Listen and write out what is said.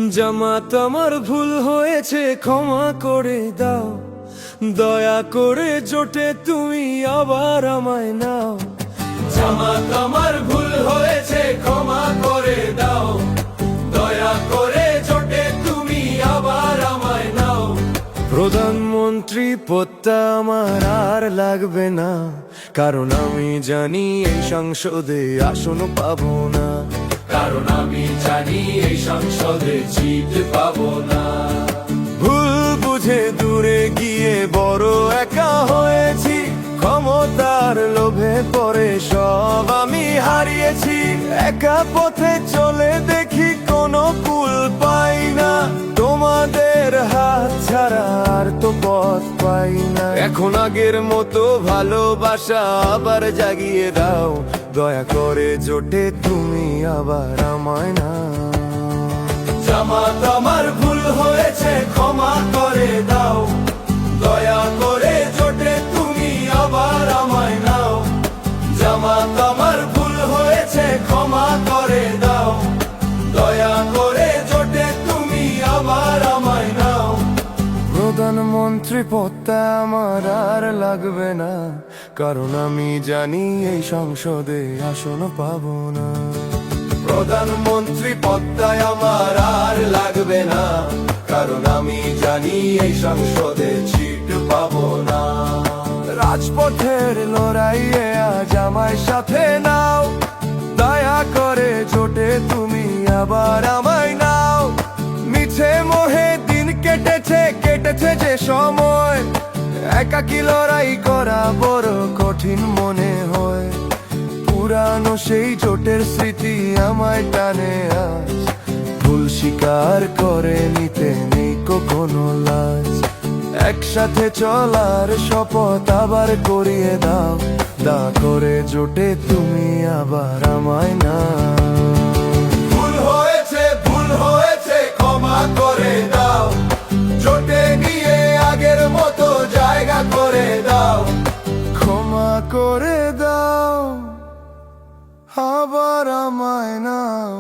জামাত আমার ভুল হয়েছে ক্ষমা করে দাও, দয়া করে জোটে তুমি আবার আমায় নাও। জামাত আমার ভুল হয়েছে ক্ষমা করে দাও, দয়া করে জোটে তুমি আবার আমায় নাও। প্রধানমন্ত্রী পদটা আমার আর লাগবে না, কারণ আমি জানি এই সংসদে আসন পাবো না। কারণ আমি জানি এই সংসদে সিট পাবো না। ভুল বুঝে দূরে গিয়ে বড় একা হয়েছি, ক্ষমতার লোভে পড়ে সব আমি হারিয়েছি। একা পথে চলে দেখি কোনো কুল পাই না, তোমাদের হাত ছাড়া আর তো পথ পাই না। এখন আগের মতো ভালোবাসা আবার জাগিয়ে দাও, দয়া করে জোটে তুমি আবার আমায় না। জামাত আমার ভুল হয়েছে ক্ষমা করে দাও, দয়া করে জোটে তুমি আবার আমায় নাও। জামাত আমার ভুল হয়েছে ক্ষমা করে দাও, দয়া করে জোটে তুমি আবার আমায় নাও। প্রধানমন্ত্রী পদটা আমার আর লাগবে না, কারণ আমি জানি এই সংসদে আসন পাবো না। প্রধানমন্ত্রী পদটা আমার আর লাগবে না, কারণ আমি জানি এই সংসদে সিট পাবো না। রাজপথের লড়াইয়ে আজ আমায় সাথে নাও, দয়া করে জোটে তুমি আবার আমায় নাও। মিছে মোহে দিন কেটেছে যে সময়, একাকী লড়াই করা বড় কঠিন মনে হয়। পুরানো সেই জোটের স্মৃতি আমায় টানে আজ, ভুল স্বীকার করে নিতে নেই কখনো লাজ। একসাথে চলার শপথ আবার করিয়ে দাও, দয়া করে জোটে তুমি আবার আমায় না। ভুল হয়েছে ক্ষমা করে দাও, জোটে নিয়ে আগের মতো জায়গা করে দাও। ক্ষমা করে দাও, আবার আমায় নাও।